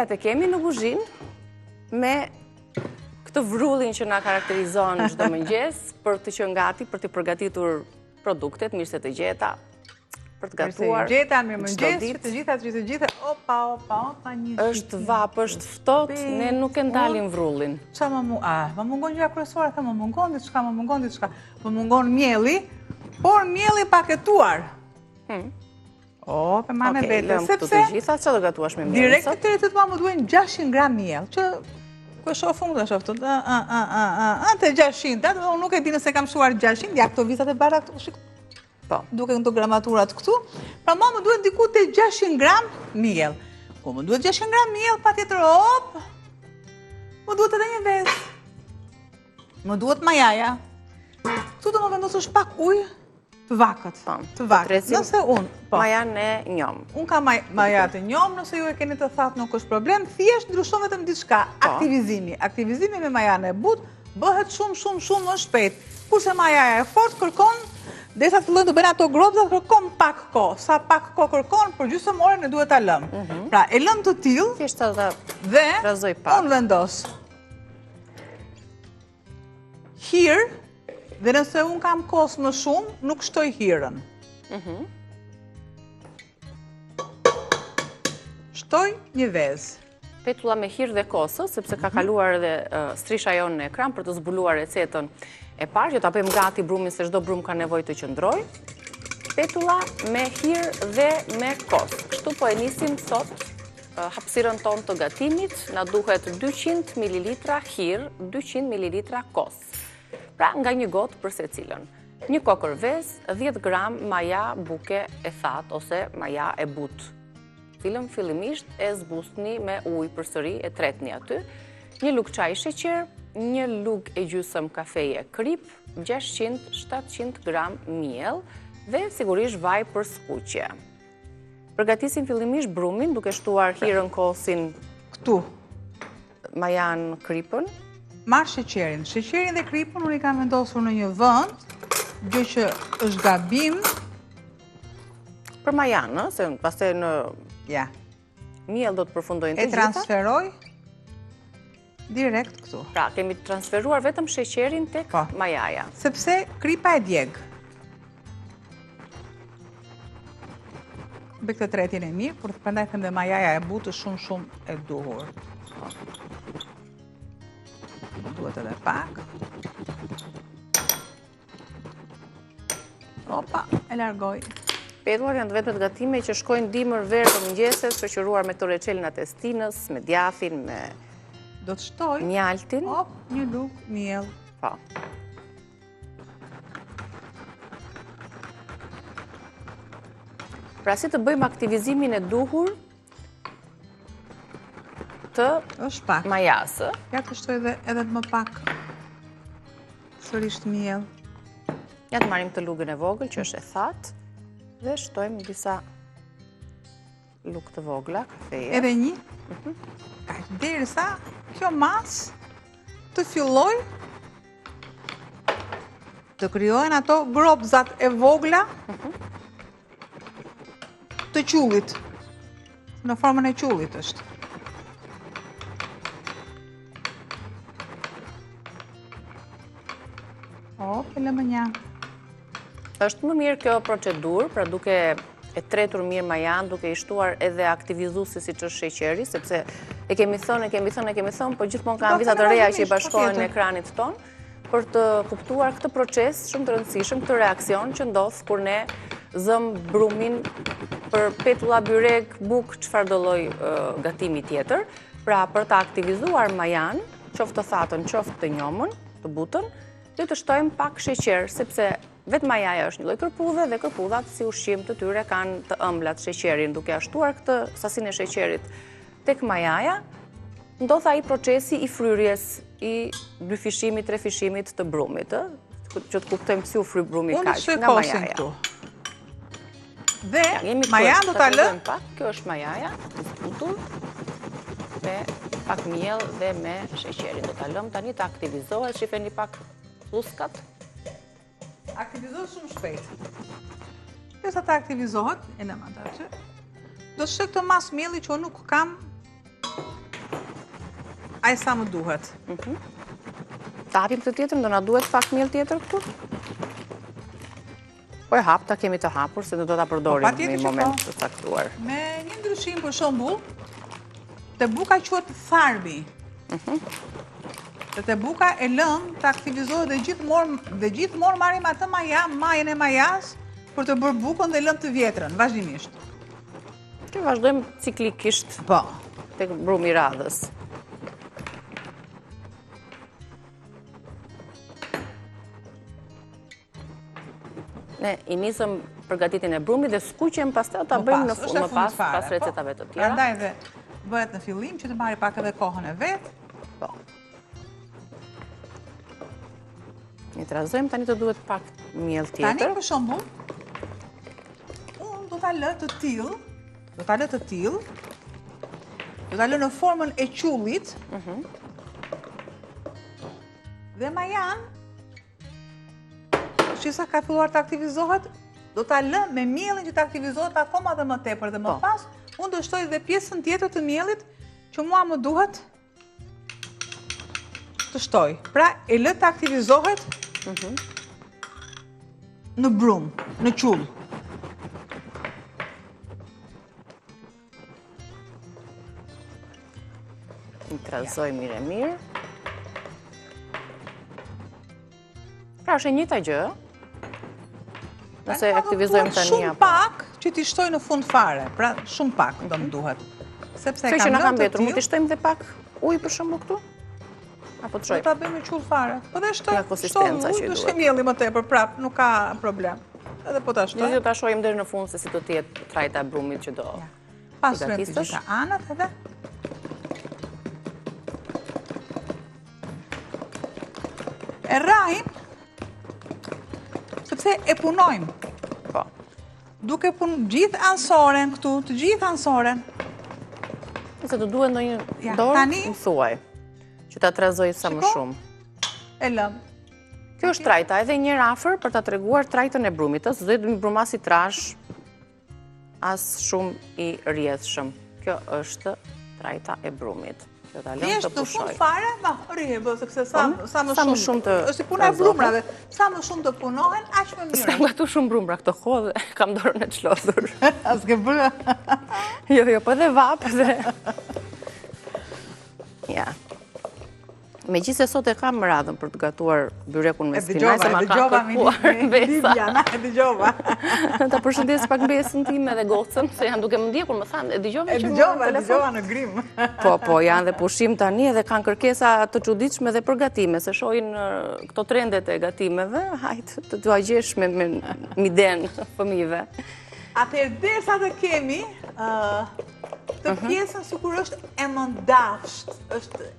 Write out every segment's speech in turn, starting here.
Fëmijët e kemi në kuzhinë me këtë vrullin që na karakterizon çdo mëngjes për të qenë gati për të përgatitur produktet, mirëse të gjeta, për të gatuar. Mirëse të gjeta, mirëmëngjes, të gjitha, opa, një është vapë, është ftohtë, ne nuk e ndalim vrullin. Qa më mungon gjëra kryesore, më mungon diçka, më mungon mielli, por mielli paketuar. Për manë e bete, sepse... Të gjitha, që do gatuash me mielli? Direkt të të ma më duhen 600 gram miell, që kë shofë më të shofë të 600, unë nuk e di nëse kam shuar 600, ja këto vizat e bara këto shikë, duke në të gramaturat këtu, pra ma më duhet diku të 600 gram miell. Ku më duhet 600 gram miell, pa tjetër, më duhet edhe një vezë, më duhet majaja, këtu të më vendosë pak ujë, të vakët, nëse unë. Majan e njom. Unë ka majat e njom, nëse ju e keni të thatë nuk është problem, thjesht ndryshon vetëm diçka, aktivizimi. Aktivizimi me majan e but, bëhet shumë më shpejt. Kurse majaja e fort kërkon, derisa të fillojnë të bëjnë ato grobzat, kërkon pak kohë. Sa pak kohë kërkon, për gjysmë ore ne duhet ta lëmë. Pra, e lëm të tillë dhe unë vendos. Hirë, dhe nëse unë kam kosë më shumë, nuk shtoj hirën. Shtoj një vezë. Petulla me hirë dhe kosë, sepse ka kaluar edhe strisha jonë në ekran për të zbuluar recetën e parë, që ta bëjmë gati brumin se çdo brum ka nevojë të qëndrojë. Petulla me hirë dhe me kosë. Kështu po e nisim sot hapësirën tonë të gatimit, na duhet 200 ml hirë, 200 ml kosë. Pra nga një gotë për secilën. Një kokër vezë, 10 gram maja buke e thatë ose maja e butë. Cilën fillimisht e zbusni me ujë përsëri, e tretni aty. Një lugë çaj sheqer, një lugë e gjysmë kafeje krip, 600-700 gram miell dhe sigurisht vaj për skuqje. Përgatisim fillimisht brumin duke shtuar hirën, kosin, këtu, majan, kripën. Marë sheqerin. Sheqerin dhe kripën unë i kam vendosur në një vënd, gjë që është gabim. Për majanë, se pastaj në miell do të përfundojnë të gjitha. E transferoj direkt këtu. Pra, kemi transferuar vetëm sheqerin tek majaja. Sepse kripa e djegë. Bëj këtë tretin e mirë, por të prandaj them dhe majaja e butë shumë e duhur. Duhet edhe pak. Opa, e largoj. Petullat janë të vetët gatime që shkojnë dimër verë të mëngjeses, shoqëruar me torreçelën e testinës, me djathin, me do të shtoj mjaltin. Një lugë miell. Po. Pra si të bëjmë aktivizimin e duhur të majasë. Ja të shtoj edhe më pak sërish të miell. Ja të marrim të lugën e vogël që është e thatë dhe shtojmë disa lugë të vogla, kafeje. Edhe një. Derisa kjo masë të filloj të krijohen ato grobzat e vogla të qullit. Në formën e qullit është. Lëmë një. Është më mirë kjo procedurë, pra duke e tretur mirë majan, duke i shtuar edhe aktivizuesi siç është sheqeri, sepse e kemi thënë, po gjithmonë kanë vizat të reja që i bashkohen në ekranit ton, për të kuptuar këtë proces shumë të rëndësishëm, këtë reakcion që ndodh kur ne zëm brumin për petulla, byrek, bukë, çfarë do lloj gatimi tjetër. Pra për të aktivizuar majan, qoftë të thatën, qoftë të njomën, të butën, dhe të shtojmë pak sheqer, sepse vetë majaja është një lloj kërpudhe dhe kërpudhat si ushqim të tyre kanë të ëmblat sheqerin. Duke ashtuar këtë sasinë e sheqerit tek majaja, ndodh ai procesi i fryrjes, i 2 fishimit, 3 fishimit të brumit, që të kuptojmë pse u fry brumi kaq nga majaja. Dhe majaja do ta lëm pak. Kjo është majaja, zbutur me pak miell dhe me sheqerin. Do ta lëm tani të aktivizohet, shifeni pak luskat. Aktivizohet shumë shpejt. Derisa ta aktivizohet, e lëm atë që do të shë këtë mas mielli që unë nuk kam Aj sa më duhet. Ta hapim të tjetër, do na duhet pak miell tjetër këtu? Po e hap, ta kemi të hapur, se do ta përdorim në një moment të caktuar. Me një ndryshim për shembull, te buka quhet tharmi. Te buka e lëm të aktivizohet dhe gjithmonë marrim atë majën e majas për të bërë bukën dhe lëm të vjetrën, vazhdimisht. Që vazhdojmë ciklikisht tek brumi i radhës. Ne i nisëm përgatitjen e brumit dhe skuqem pastaj ta bëjmë më pas recetave të tjera. Prandaj dhe bëhet në fillim që të marrë pak edhe kohën e vet. Ne trazojmë, tani të duhet pak miell tjetër. Tani për shembull, unë do ta lë të tillë, do ta lë në formën e qullit. Dhe majan, që sa ka filluar të aktivizohet, do ta lë me mielin që të aktivizohet akoma dhe më tepër dhe më pas, unë do shtoj dhe pjesën tjetër të mielit që mua më duhet të shtoj. Pra, e lë të aktivizohet në brum, në qull. I trazoj mirë. Pra, është e njëjta gjë. Nëse aktivizojmë tani shumë pak që t'i shtoj në fund fare. Pra, shumë pak do më duhet. Sepse kjo që na ka mbetur, mund t'i shtojmë dhe pak ujë për shembull këtu? Apo të shojmë? Do ta bëjmë me qull fare. Po dhe shtoj ujë, do shtojmë mielli më tepër, prap, nuk ka problem. Edhe po ta shtoj. Ne do ta shohim deri në fund se si do të jetë trajta e brumit që do. Pasurojmë të gjitha anët edhe. E rrajmë, sepse e punojmë. Po. Duke gjithë ansoren këtu, të gjithë ansoren. Nëse të duhet ndonjë dorë, më thuaj, që ta trazoj sa më shumë. E lëm. Kjo është trajta, edhe një afër për ta treguar trajtën e brumit, s'do të bëjmë brumas i trash, as shumë i rrjedhshëm. Kjo është trajta e brumit. Që ta lëm të pushoj. Në fund fare, rrihë, sepse sa më shumë të është puna e brumrave. Sa më shumë të punohen, aq më mirë. S'kam gatu shumë brumra këtë kohë dhe kam dorën e çlodhur. As ke bërë? Jo, po edhe vap dhe. Ja. Megjithëse sot e kam radhën për të gatuar byrekun me spinaq, se ma ka kërkuar besa. E dëgjova. Ta përshëndes pak besën time dhe gocën, se janë duke më ndjekur, më thanë, e dëgjova që më dëgjova në grim. Po, janë dhe pushim tani dhe kanë kërkesa të çuditshme dhe për gatime, se shohin këto trendet e gatimeve, hajtë të t'ua gjesh me miden fëmijëve. Atëherë derisa të kemi të pjesën sikur është e mëndafsht, është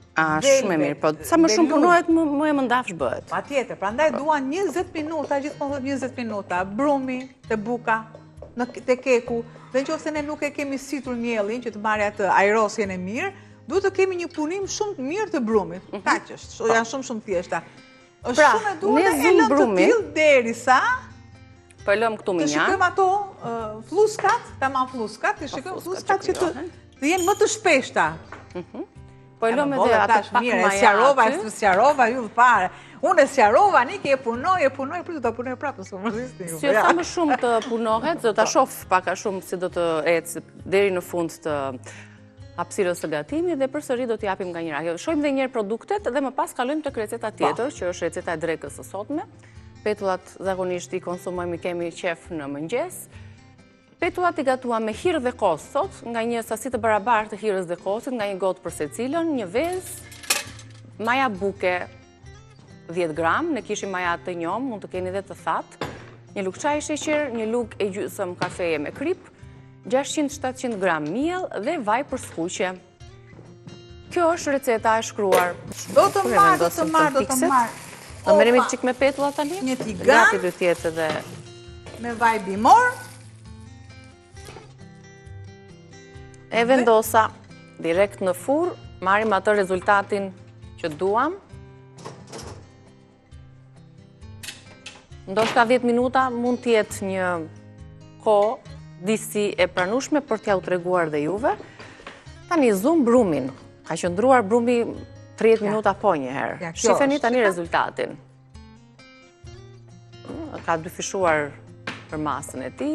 shumë e mirë, po sa më shumë punohet, më e mëndafsht bëhet. Patjetër, prandaj duan 20 minuta, gjithmonë 20 minuta, brumi, te buka, te keku, dhe nëse ne nuk e kemi situr mielin që të marrë atë ajrosjen e mirë, duhet të kemi një punim shumë të mirë të brumit. Kaq është, janë shumë thjeshta. Është shumë e duhet e lëm të tillë derisa po e lëm këtu me një. Të shikojmë ato fluskat, tamam fluskat, të shikojmë fluskat që të jenë më të shpeshta. Po e lëm edhe atë pak maja. Sjarova ju fare. Unë e sjarova, Niki e punoj, për të ta punoj prapë, s'u mërzisni ju. Si sa më shumë të punohet, do ta shoh pak a shumë si do të ecë deri në fund të hapësirës së gatimit dhe përsëri do t'i japim nga njëra. Shohim edhe një herë produktet dhe më pas kalojmë tek receta tjetër, që është receta e drekës së sotme. Petullat zakonisht i konsumojmë, kemi qef në mëngjes. Petullat i gatuam me hirë dhe kos sot, nga një sasi të barabartë të hirës dhe kosit, nga një gotë për secilën, një vezë, maja buke 10 gram, ne kishim maja të njom, mund të keni dhe të thatë, një lugë çaj sheqer, një lugë e gjysëm kafeje me krip, 600-700 gram miell dhe vaj për skuqe. Kjo është receta e shkruar. Do të marr. Do merremi çik me petullat tani? Një tigan. Gati do të jetë edhe me vaj bimor. E vendosa direkt në furr, marrim atë rezultatin që duam. Ndoshta 10 minuta mund të jetë një kohë disi e pranueshme për t'ja u treguar dhe juve. Tani zum brumin. Ka qëndruar brumi 30 minuta po njëherë. Shifeni tani rezultatin. Ka dyfishuar për masën e tij.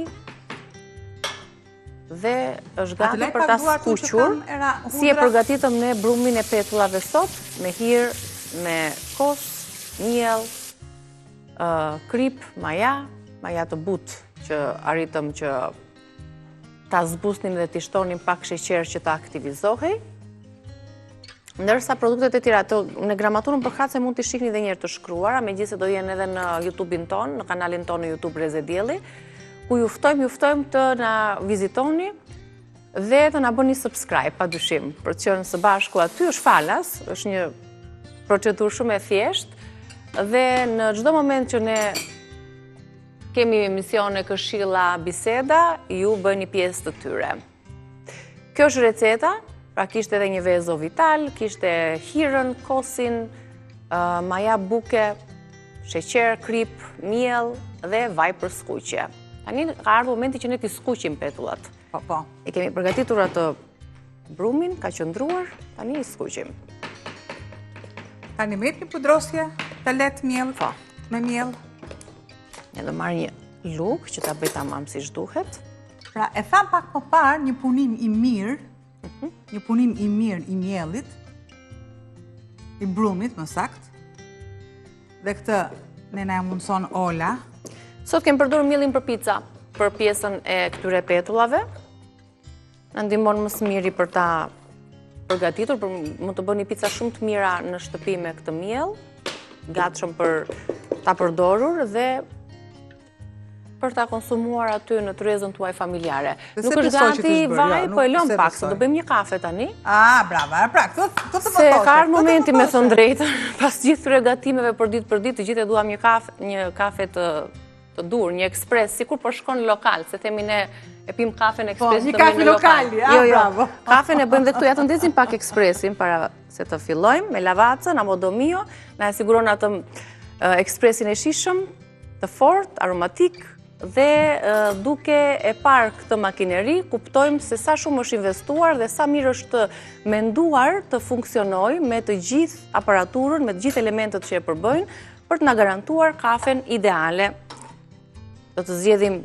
Dhe është gati për ta skuqur. Si e përgatitëm ne brumin e petullave sot, me hir, me kos, miell, krip, maja të butë që arritëm që ta zbusnim dhe t'i shtonim pak sheqer që ta aktivizohej. Ndërsa produktet e tjera, në gramaturën për kratëse mund t'i shihni dhe njerë të shkruara, megjithëse do jenë edhe në YouTube-in tonë, në kanalin tonë në YouTube Reze Dielli, ku ju ftojmë të na vizitoni dhe të na bëni subscribe, padyshim, për të qenë së bashku aty. Është falas, është një procedurë shumë e thjeshtë dhe në çdo moment që ne kemi emisione, këshilla, biseda, ju bëni pjesë të tyre. Kjo është receta, pra kishte edhe një vezo vital, kishte hirën, kosin, maja buke, sheqer, krip, miell dhe vaj për skuqje. Tani ka ardhur momenti që ne t'i skuqim petullat. Po. E kemi përgatitur atë brumin, ka qëndruar, tani i skuqim. Tani me një pudrosje të lehtë miell, me miell. Ne do marr një lugë që ta bëj tamam siç duhet. Pra e tham pak më parë, një punim i mirë, një punim i mirë i miellit, i brumit më saktë. Dhe këtë ne na mundson Ola. Sot kem përdorur miellin për pica, për pjesën e këtyre petullave. Na ndihmon më së miri për ta përgatitur, për mund të bëni pica shumë të mira në shtëpi me këtë miell, gatshëm për ta përdorur dhe për ta konsumuar aty në tryezën tuaj familjare. Nuk është gati vaj, po e lëm pak, se do bëjmë një kafe tani. Brava, pra, këtë të më Se ka ardhur momenti me thënë drejtën, pas gjithë këtyre gatimeve për ditë, të gjithë e duam një kafe të dur, një ekspres, sikur po shkon lokal, se themi ne e pim kafen ekspres të mirë në lokal. Bravo. Kafen e bëjmë dhe këtu, ja të ndezim pak ekspresin para se të fillojmë, me lavacën, amodomio, na e siguron atë ekspresin e shishëm, të fort, aromatik, dhe duke e parë këtë makineri, kuptojmë se sa shumë është investuar dhe sa mirë është të menduar të funksionoj me të gjithë aparaturën, me të gjithë elementet që e përbëjnë, për të na garantuar kafen ideale. Do të zgjedhim,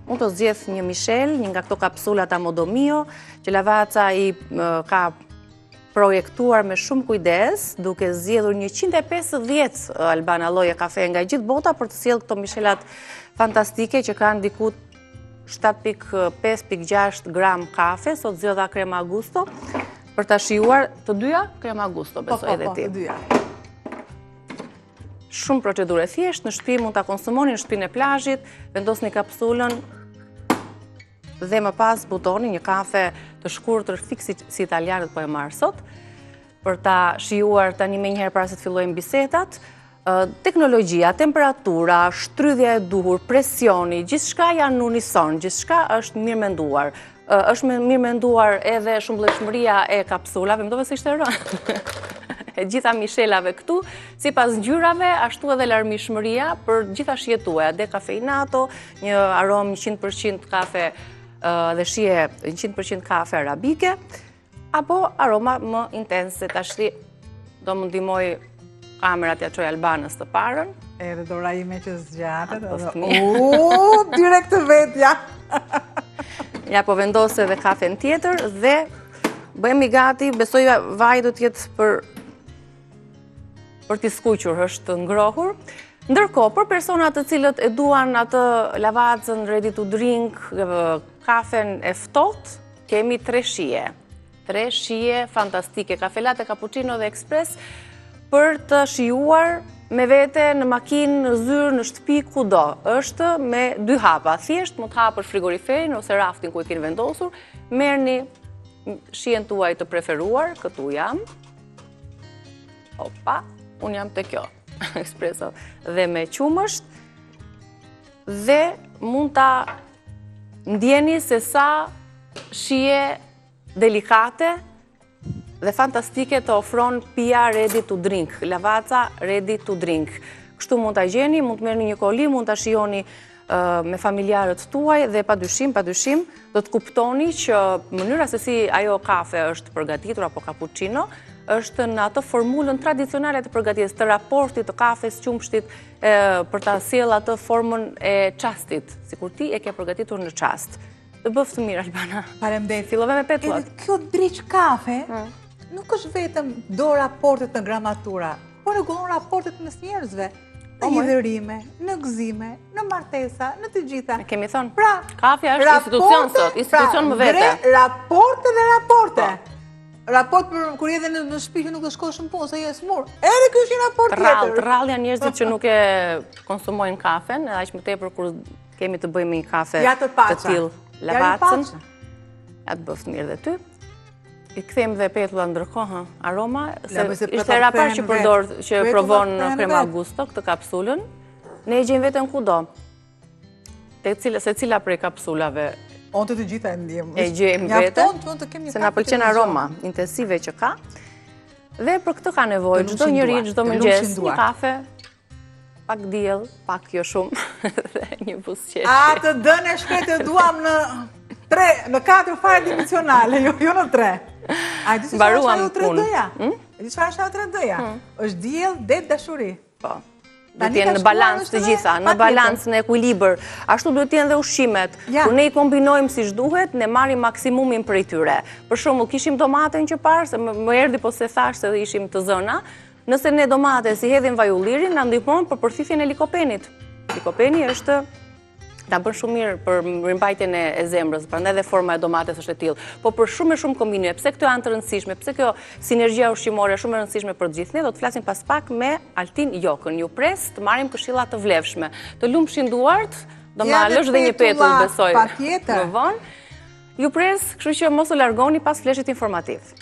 mund të zgjedh një Michel, një nga këto kapsulat Amodomio, që Lavaca i ka projektuar me shumë kujdes, duke zgjedhur 150 Albana lloje kafe nga gjithë bota për të sjellë këto Michelat fantastike që kanë diku 7.5-6 gram kafe. Sot zgjodha krema Gusto për ta shijuar të dyja krema Gusto, besoj edhe ti. Të dyja. Shumë procedurë thjesht, në shtëpi mund ta konsumoni në shtëpinë e plazhit, vendosni kapsulën dhe më pas butoni një kafe të shkurtër fiksi si italianët po e marr sot, për ta shijuar tani më njëherë para se të fillojmë bisedat. Teknologjia, temperatura, shtrydhja e duhur, presioni, gjithçka janë unison, gjithçka është mirë menduar. Është mirë menduar edhe shumëllëshmëria e kapsulave, mendova se ishte rënë. E gjitha Michelave këtu, sipas ngjyrave, ashtu edhe larmishmëria për gjitha shijet tuaja, dekafeinato, një aromë 100% kafe dhe shije 100% kafe arabike, apo aroma më intense. Tash do më ndihmoj kamerat ja çoj Albanës të parën. Edhe dora ime që zgjatet. Direkt të vetja. Ja po vendose edhe kafen tjetër dhe bëhemi gati. Besoj vaji do të jetë për t'i skuqur, është ngrohur. Ndërkohë, për personat të cilët e duan atë lavacën, ready to drink, kafen e ftohtë, kemi 3 shije. 3 shije fantastike, kafe latte, cappuccino dhe ekspres, për të shijuar me vete në makinë, në zyrë, në shtëpi, kudo. Është me 2 hapa. Thjesht mund të hapësh frigoriferin ose raftin ku e keni vendosur, merrni shijen tuaj të preferuar, këtu jam. Opa, unë jam te kjo. Espresso dhe me qumësht, dhe mund ta ndjeni se sa shije delikate dhe fantastike të ofron pija ready to drink, Lavaca ready to drink. Kështu mund ta gjeni, mund të merrni një koli, mund ta shijoni me familjarët tuaj dhe padyshim do të kuptoni që mënyra se si ajo kafe është përgatitur apo cappuccino është në atë formulën tradicionale të përgatitjes të raportit të kafes, qumshtit për ta sjellë atë formën e çastit, sikur ti e ke përgatitur në çast. Të bëf të mirë, Albana. Faleminderit. Fillove me petullat. Kjo driç kafe nuk është vetëm do raportet në gramatura, por rregullon raportet mes njerëzve. Në hidhërime, në gëzime, në martesa, në të gjitha. Kemi thonë, pra, kafja është institucion sot, institucion më vete. Raporte dhe raporte. Raport për kur edhe në shtëpi që nuk të shkosh në punë, se je smur. Edhe ky është një raport tjetër. Të rrallë janë njerëzit që nuk e konsumojnë kafen, edhe aq më tepër kur kemi të bëjmë një kafe të tillë lavacën. Ja të bëft mirë dhe ty. I kthejmë dhe petullat ndërkohë, aroma, se ishte era parë që provon Crema Gusto këtë kapsulën. Ne e gjejmë vetëm kudo. Se cila prej kapsulave Onë të gjitha e ndjemë. E gjejmë vetëm, se na pëlqen aroma intensive që ka. Dhe për këtë ka nevojë çdo njeri, çdo mëngjes, një kafe, pak diell, pak jo shumë, dhe një buzëqeshje. A të dënë e shkretë duam në 4 fare dimensionale, jo në 3. A di se çfarë është 3D-ja? E di çfarë është 3D-ja? Është diell, det, dashuri. Po. Duhet të jenë në balancë të gjitha, në balancë, në ekuilibër. Ashtu duhet të jenë dhe ushqimet. Kur ne i kombinojmë siç duhet, ne marrim maksimumin prej tyre. Për shembull, kishim domaten që parë, se më erdhi po se thash se ishim të zëna. Nëse ne domate si hedhim vaj ullirin, na ndihmon për përfifjen e likopenit. Likopeni është ta bën shumë mirë për rimbajtjen e zemrës, prandaj edhe forma e domates është e tillë. Po për shumë kombinime, pse këto janë të rëndësishme, pse kjo sinergjia ushqimore është shumë e rëndësishme për të gjithë ne, do të flasim pas pak me Altin Jokën. Ju pres të marrim këshilla të vlefshme. Të lumshin duart, do ma lësh dhe një petull, besoj. Më vonë. Ju pres, kështu që mos u largoni pas fleshit informativ.